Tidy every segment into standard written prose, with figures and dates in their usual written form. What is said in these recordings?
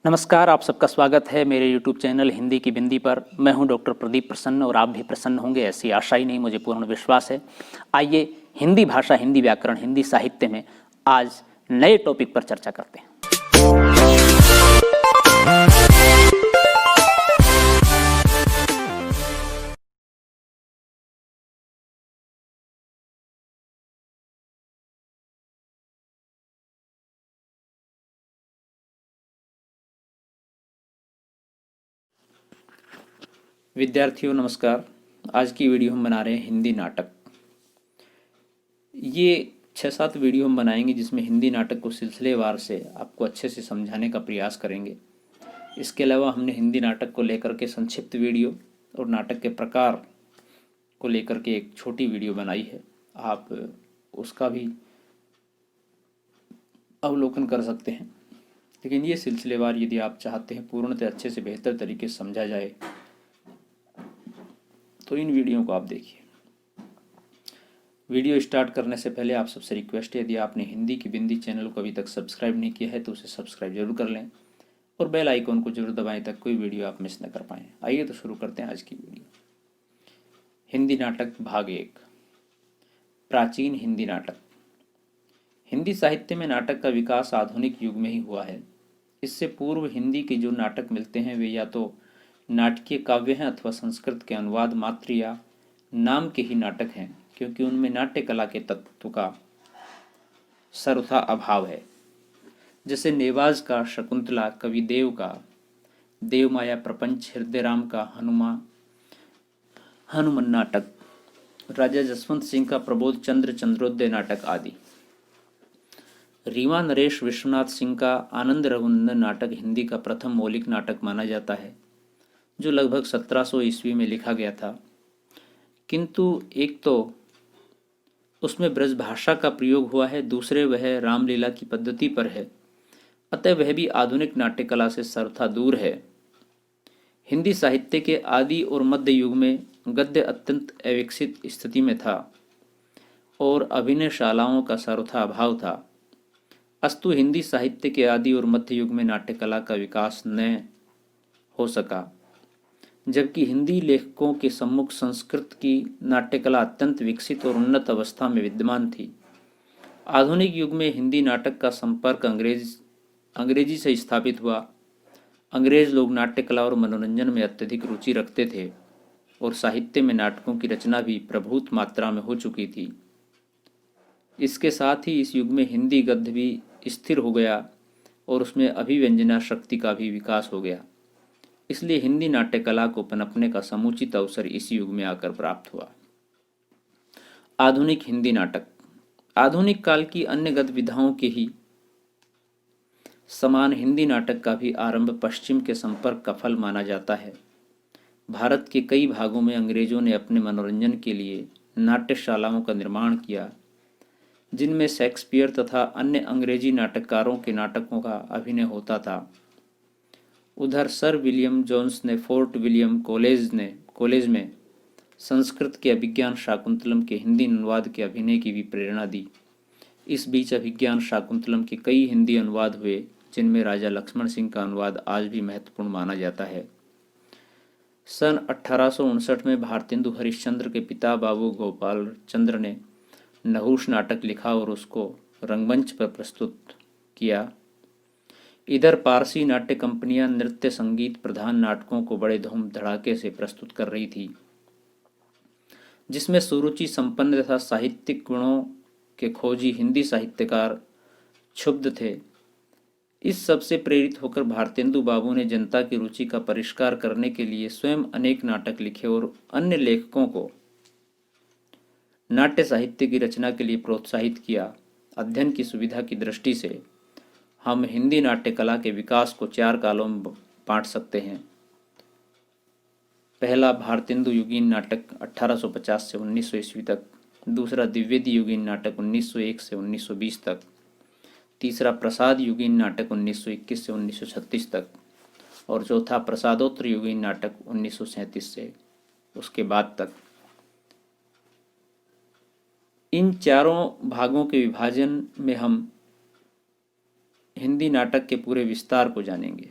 नमस्कार, आप सबका स्वागत है मेरे YouTube चैनल हिंदी की बिंदी पर। मैं हूं डॉक्टर प्रदीप प्रसन्न और आप भी प्रसन्न होंगे, ऐसी आशा ही नहीं मुझे पूर्ण विश्वास है। आइए हिंदी भाषा, हिंदी व्याकरण, हिंदी साहित्य में आज नए टॉपिक पर चर्चा करते हैं। विद्यार्थियों नमस्कार। आज की वीडियो हम बना रहे हैं हिंदी नाटक। ये 6-7 वीडियो हम बनाएंगे जिसमें हिंदी नाटक को सिलसिलेवार से आपको अच्छे से समझाने का प्रयास करेंगे। इसके अलावा हमने हिंदी नाटक को लेकर के संक्षिप्त वीडियो और नाटक के प्रकार को लेकर के एक छोटी वीडियो बनाई है, आप उसका भी अवलोकन कर सकते हैं। लेकिन ये सिलसिलेवार यदि आप चाहते हैं पूर्णतः अच्छे से बेहतर तरीके से समझा जाए तो इन वीडियो को आप देखिए। वीडियो स्टार्ट करने से पहले आप सबसे रिक्वेस्ट है, यदि आपने हिंदी की बिंदी चैनल को अभी तक सब्सक्राइब नहीं किया है तो उसे सब्सक्राइब जरूर कर लें और बेल आइकॉन को जरूर दबाएं ताकि कोई वीडियो आप मिस न कर पाएँ। आइए तो शुरू करते हैं आज की वीडियो। हिंदी नाटक भाग 1। प्राचीन हिंदी नाटक। हिंदी साहित्य में नाटक का विकास आधुनिक युग में ही हुआ है। इससे पूर्व हिंदी के जो नाटक मिलते हैं वे या तो नाटकीय काव्य हैं अथवा संस्कृत के अनुवाद मात्र या नाम के ही नाटक हैं, क्योंकि उनमें नाट्य कला के तत्व का सर्वथा अभाव है। जैसे नेवाज का शकुंतला, कविदेव का देवमाया प्रपंच, हृदयराम का हनुमान नाटक, राजा जसवंत सिंह का प्रबोध चंद्र चंद्रोदय नाटक आदि। रीवा नरेश विश्वनाथ सिंह का आनंद रघुनंदन नाटक हिंदी का प्रथम मौलिक नाटक माना जाता है, जो लगभग 1700 ईस्वी में लिखा गया था। किंतु एक तो उसमें ब्रज भाषा का प्रयोग हुआ है, दूसरे वह रामलीला की पद्धति पर है, अतः वह भी आधुनिक नाट्य कला से सर्वथा दूर है। हिंदी साहित्य के आदि और मध्य युग में गद्य अत्यंत अविकसित स्थिति में था और अभिनयशालाओं का सर्वथा अभाव था। अस्तु हिंदी साहित्य के आदि और मध्य युग में नाट्य कला का विकास न हो सका, जबकि हिंदी लेखकों के सम्मुख संस्कृत की नाट्यकला अत्यंत विकसित और उन्नत अवस्था में विद्यमान थी। आधुनिक युग में हिंदी नाटक का संपर्क अंग्रेजी से स्थापित हुआ। अंग्रेज लोग नाट्यकला और मनोरंजन में अत्यधिक रुचि रखते थे और साहित्य में नाटकों की रचना भी प्रभुत मात्रा में हो चुकी थी। इसके साथ ही इस युग में हिंदी गद्य भी स्थिर हो गया और उसमें अभिव्यंजना शक्ति का भी विकास हो गया। इसलिए हिंदी नाट्य कला को पनपने का समुचित अवसर इस युग में आकर प्राप्त हुआ। आधुनिक हिंदी नाटक। आधुनिक काल की अन्य गद्य विधाओं के ही समान हिंदी नाटक का भी आरंभ पश्चिम के संपर्क का फल माना जाता है। भारत के कई भागों में अंग्रेजों ने अपने मनोरंजन के लिए नाट्यशालाओं का निर्माण किया, जिनमें शेक्सपियर तथा अन्य अंग्रेजी नाटककारों के नाटकों का अभिनय होता था। उधर सर विलियम जोन्स ने फोर्ट विलियम कॉलेज में संस्कृत के अभिज्ञान शाकुंतलम के हिंदी अनुवाद के अभिनय की भी प्रेरणा दी। इस बीच अभिज्ञान शाकुंतलम के कई हिंदी अनुवाद हुए, जिनमें राजा लक्ष्मण सिंह का अनुवाद आज भी महत्वपूर्ण माना जाता है। सन 1859 में भारतेंदु हरिश्चंद्र के पिता बाबू गोपाल चंद्र ने नहुष नाटक लिखा और उसको रंगमंच पर प्रस्तुत किया। इधर पारसी नाट्य कंपनियां नृत्य संगीत प्रधान नाटकों को बड़े धूम धड़ाके से प्रस्तुत कर रही थी, जिसमें सुरुचि संपन्न तथा साहित्यिक गुणों के खोजी हिंदी साहित्यकार क्षुब्ध थे। इस सब से प्रेरित होकर भारतेंदु बाबू ने जनता की रुचि का परिष्कार करने के लिए स्वयं अनेक नाटक लिखे और अन्य लेखकों को नाट्य साहित्य की रचना के लिए प्रोत्साहित किया। अध्ययन की सुविधा की दृष्टि से हम हिंदी नाट्य कला के विकास को 4 कालों में बांट सकते हैं। पहला भारतेंदु युगीन नाटक 1850 से 1900 ईस्वी तक, दूसरा द्विवेदी युगीन नाटक 1901 से 1920 तक, तीसरा प्रसाद युगीन नाटक 1921 से 1936 तक और चौथा प्रसादोत्तर युगीन नाटक 1937 से उसके बाद तक। इन चारों भागों के विभाजन में हम हिंदी नाटक के पूरे विस्तार को जानेंगे।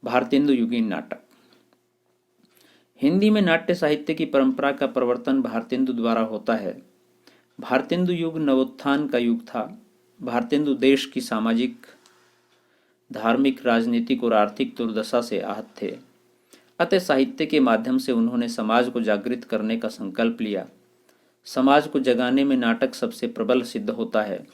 भारतेंदु युगीन नाटक। हिंदी में नाट्य साहित्य की परंपरा का प्रवर्तन भारतेंदु द्वारा होता है। भारतेंदु युग नवोत्थान का युग था। भारतेंदु देश की सामाजिक, धार्मिक, राजनीतिक और आर्थिक दुर्दशा से आहत थे। अतः साहित्य के माध्यम से उन्होंने समाज को जागृत करने का संकल्प लिया। समाज को जगाने में नाटक सबसे प्रबल सिद्ध होता है।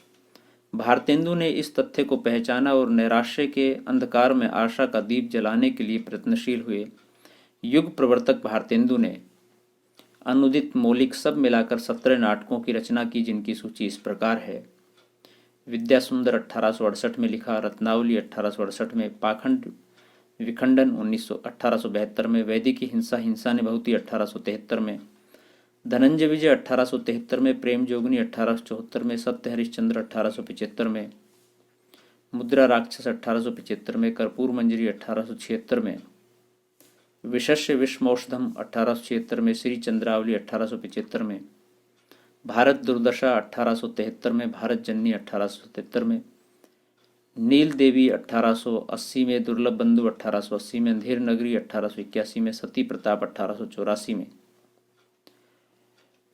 भारतेंदु ने इस तथ्य को पहचाना और नैराश्य के अंधकार में आशा का दीप जलाने के लिए प्रयत्नशील हुए। युग प्रवर्तक भारतेंदु ने अनुदित, मौलिक सब मिलाकर 17 नाटकों की रचना की, जिनकी सूची इस प्रकार है। विद्या सुंदर 1868 में लिखा, रत्नावली 1868 में, पाखंड विखंडन 1872 में, वैदिकी हिंसा हिंसा ने बहुती 1873 में, धनंजय विजय 1873 में, प्रेम जोगनी 1874 में, सत्य हरिश्चंद्र 1875 में, मुद्रा राक्षस 1875 में, कर्पूर मंजरी 1876 में, विशस्य विषमौषधम 1876 में, श्री चंद्रावली 1875 में, भारत दुर्दशा 1873 में, भारत जननी 1877 में, नील देवी 1880 में, दुर्लभ बंधु 1880 में, अंधेर नगरी 1881 में, सती प्रताप 1884 में।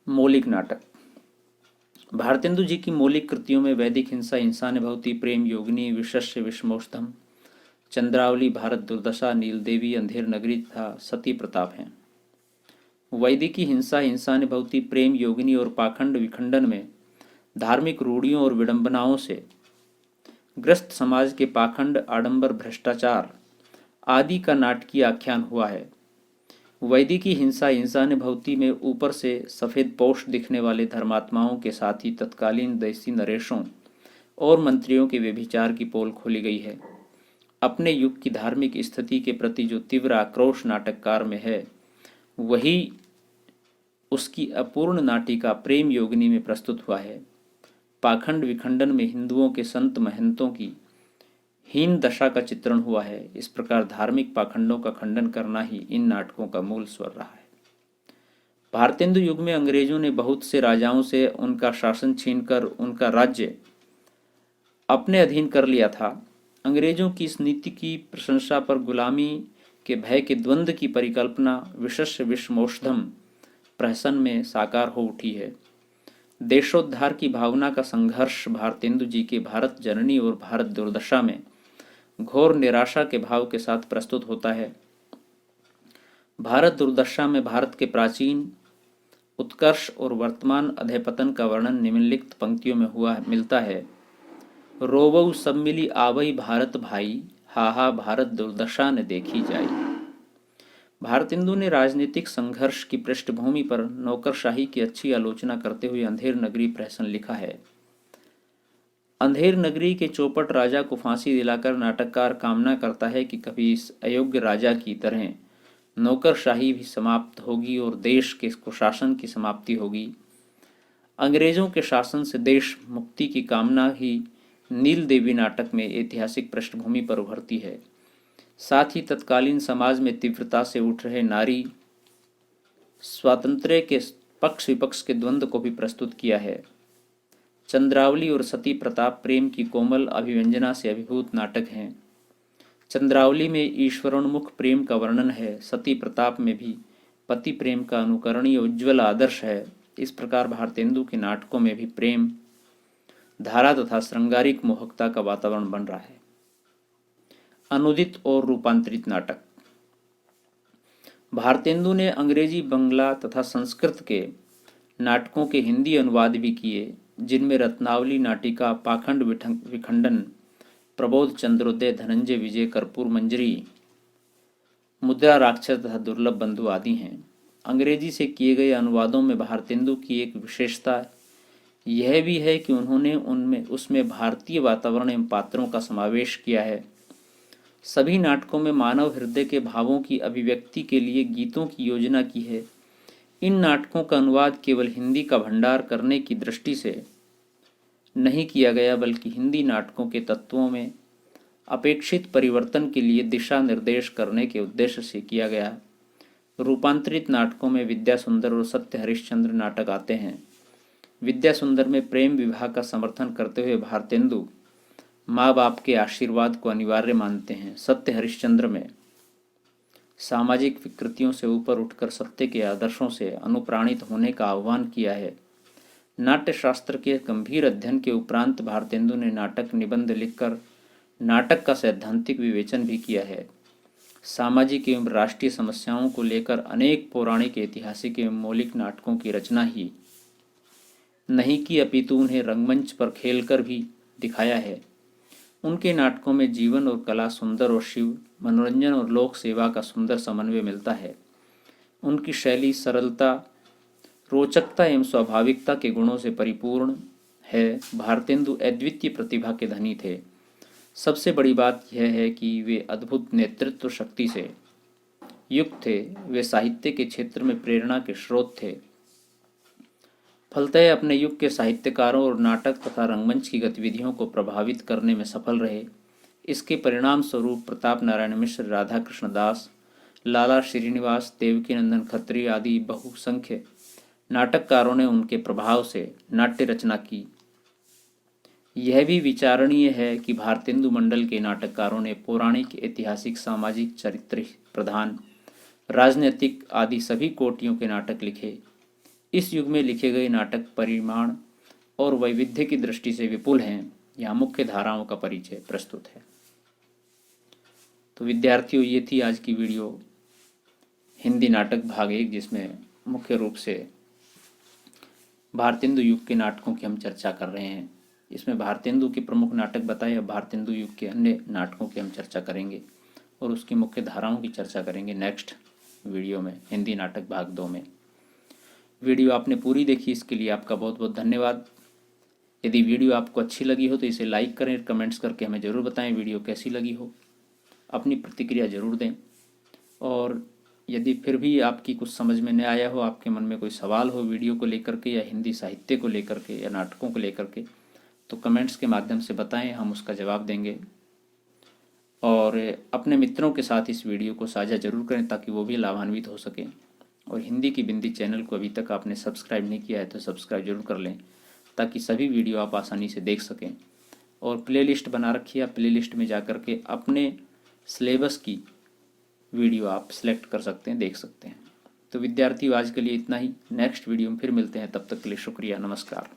मौलिक नाटक। भारतेंदु जी की मौलिक कृतियों में वैदिक हिंसा हिंसा ने बहुती, प्रेम योगिनी, विशस्य विषमोषधम, चंद्रावली, भारत दुर्दशा, नील देवी, अंधेर नगरी तथा सती प्रताप हैं। वैदिकी हिंसा हिंसा ने बहुती, प्रेम योगिनी और पाखंड विखंडन में धार्मिक रूढ़ियों और विडंबनाओं से ग्रस्त समाज के पाखंड, आडंबर, भ्रष्टाचार आदि का नाटकीय आख्यान हुआ है। वैदिकी हिंसा हिंसा ने भवती में ऊपर से सफेद पोष दिखने वाले धर्मात्माओं के साथ ही तत्कालीन देसी नरेशों और मंत्रियों के व्यभिचार की पोल खोली गई है। अपने युग की धार्मिक स्थिति के प्रति जो तीव्र आक्रोश नाटककार में है, वही उसकी अपूर्ण नाटिका प्रेम योगिनी में प्रस्तुत हुआ है। पाखंड विखंडन में हिंदुओं के संत महंतों की हीन दशा का चित्रण हुआ है। इस प्रकार धार्मिक पाखंडों का खंडन करना ही इन नाटकों का मूल स्वर रहा है। भारतेंदु युग में अंग्रेजों ने बहुत से राजाओं से उनका शासन छीनकर उनका राज्य अपने अधीन कर लिया था। अंग्रेजों की इस नीति की प्रशंसा पर गुलामी के भय के द्वंद्व की परिकल्पना विशस्य विषमौषधम प्रहसन में साकार हो उठी है। देशोद्धार की भावना का संघर्ष भारतेंदु जी के भारत जननी और भारत दुर्दशा में घोर निराशा के भाव के साथ प्रस्तुत होता है। भारत दुर्दशा में भारत के प्राचीन उत्कर्ष और वर्तमान अधःपतन का वर्णन निम्नलिखित पंक्तियों में हुआ मिलता है। रोवऊ सब मिली आवई भारत भाई, हाहा भारत दुर्दशा न देखी जाई। भारतेंदु ने राजनीतिक संघर्ष की पृष्ठभूमि पर नौकरशाही की अच्छी आलोचना करते हुए अंधेर नगरी प्रहसन लिखा है। अंधेर नगरी के चौपट राजा को फांसी दिलाकर नाटककार कामना करता है कि कभी इस अयोग्य राजा की तरह नौकरशाही भी समाप्त होगी और देश के कुशासन की समाप्ति होगी। अंग्रेजों के शासन से देश मुक्ति की कामना ही नील देवी नाटक में ऐतिहासिक पृष्ठभूमि पर उभरती है। साथ ही तत्कालीन समाज में तीव्रता से उठ रहे नारी स्वातंत्र्य के पक्ष विपक्ष के द्वंद्व को भी प्रस्तुत किया है। चंद्रावली और सती प्रताप प्रेम की कोमल अभिव्यंजना से अभिभूत नाटक हैं। चंद्रावली में ईश्वरोन्मुख प्रेम का वर्णन है। सती प्रताप में भी पति प्रेम का अनुकरणीय उज्ज्वल आदर्श है। इस प्रकार भारतेंदु के नाटकों में भी प्रेम धारा तथा श्रृंगारिक मोहकता का वातावरण बन रहा है। अनुदित और रूपांतरित नाटक। भारतेंदु ने अंग्रेजी, बंगला तथा संस्कृत के नाटकों के हिंदी अनुवाद भी किए, जिनमें रत्नावली नाटिका, पाखंड विखंडन, प्रबोध चंद्रोदय, धनंजय विजय, कर्पूर मंजरी, मुद्रा राक्षस तथा दुर्लभ बंधु आदि हैं। अंग्रेजी से किए गए अनुवादों में भारतेंदु की एक विशेषता यह भी है कि उन्होंने उसमें भारतीय वातावरण एवं पात्रों का समावेश किया है। सभी नाटकों में मानव हृदय के भावों की अभिव्यक्ति के लिए गीतों की योजना की है। इन नाटकों का अनुवाद केवल हिंदी का भंडार करने की दृष्टि से नहीं किया गया, बल्कि हिंदी नाटकों के तत्वों में अपेक्षित परिवर्तन के लिए दिशा निर्देश करने के उद्देश्य से किया गया। रूपांतरित नाटकों में विद्या सुंदर और सत्य हरिश्चंद्र नाटक आते हैं। विद्या सुंदर में प्रेम विवाह का समर्थन करते हुए भारतेंदु माँ बाप के आशीर्वाद को अनिवार्य मानते हैं। सत्य हरिश्चंद्र में सामाजिक विकृतियों से ऊपर उठकर सत्य के आदर्शों से अनुप्राणित होने का आह्वान किया है। नाट्य शास्त्र के गंभीर अध्ययन के उपरांत भारतेंदु ने नाटक निबंध लिखकर नाटक का सैद्धांतिक विवेचन भी किया है। सामाजिक एवं राष्ट्रीय समस्याओं को लेकर अनेक पौराणिक, ऐतिहासिक एवं मौलिक नाटकों की रचना ही नहीं की, अपितु उन्हें रंगमंच पर खेलकर भी दिखाया है। उनके नाटकों में जीवन और कला सुंदर और शिव, मनोरंजन और लोक सेवा का सुंदर समन्वय मिलता है। उनकी शैली सरलता, रोचकता एवं स्वाभाविकता के गुणों से परिपूर्ण है। भारतेंदु अद्वितीय प्रतिभा के धनी थे। सबसे बड़ी बात यह है कि वे अद्भुत नेतृत्व शक्ति से युक्त थे। वे साहित्य के क्षेत्र में प्रेरणा के स्रोत थे। फलतः अपने युग के साहित्यकारों और नाटक तथा रंगमंच की गतिविधियों को प्रभावित करने में सफल रहे। इसके परिणाम स्वरूप प्रताप नारायण मिश्र, राधा कृष्ण दास, लाला श्रीनिवास, देवकीनंदन खत्री आदि बहुसंख्य नाटककारों ने उनके प्रभाव से नाट्य रचना की। यह भी विचारणीय है कि भारतेंदु मंडल के नाटककारों ने पौराणिक, ऐतिहासिक, सामाजिक, चरित्र प्रधान, राजनीतिक आदि सभी कोटियों के नाटक लिखे। इस युग में लिखे गए नाटक परिमाण और वैविध्य की दृष्टि से विपुल हैं। यहाँ मुख्य धाराओं का परिचय प्रस्तुत है। तो विद्यार्थियों, ये थी आज की वीडियो हिंदी नाटक भाग 1, जिसमें मुख्य रूप से भारतेंदु युग के नाटकों की हम चर्चा कर रहे हैं। इसमें भारतेंदु के प्रमुख नाटक बताए। अब भारतेंदु युग के अन्य नाटकों की हम चर्चा करेंगे और उसकी मुख्य धाराओं की चर्चा करेंगे नेक्स्ट वीडियो में, हिंदी नाटक भाग 2 में। वीडियो आपने पूरी देखी, इसके लिए आपका बहुत बहुत धन्यवाद। यदि वीडियो आपको अच्छी लगी हो तो इसे लाइक करें, कमेंट्स करके हमें ज़रूर बताएं वीडियो कैसी लगी हो, अपनी प्रतिक्रिया ज़रूर दें। और यदि फिर भी आपकी कुछ समझ में न आया हो, आपके मन में कोई सवाल हो वीडियो को लेकर के या हिंदी साहित्य को लेकर के या नाटकों को लेकर के, तो कमेंट्स के माध्यम से बताएं, हम उसका जवाब देंगे। और अपने मित्रों के साथ इस वीडियो को साझा जरूर करें ताकि वो भी लाभान्वित हो सकें। और हिंदी की बिंदी चैनल को अभी तक आपने सब्सक्राइब नहीं किया है तो सब्सक्राइब जरूर कर लें ताकि सभी वीडियो आप आसानी से देख सकें। और प्लेलिस्ट बना रखी है, प्लेलिस्ट में जाकर के अपने सिलेबस की वीडियो आप सिलेक्ट कर सकते हैं, देख सकते हैं। तो विद्यार्थी, आज के लिए इतना ही। नेक्स्ट वीडियो में फिर मिलते हैं, तब तक के लिए शुक्रिया, नमस्कार।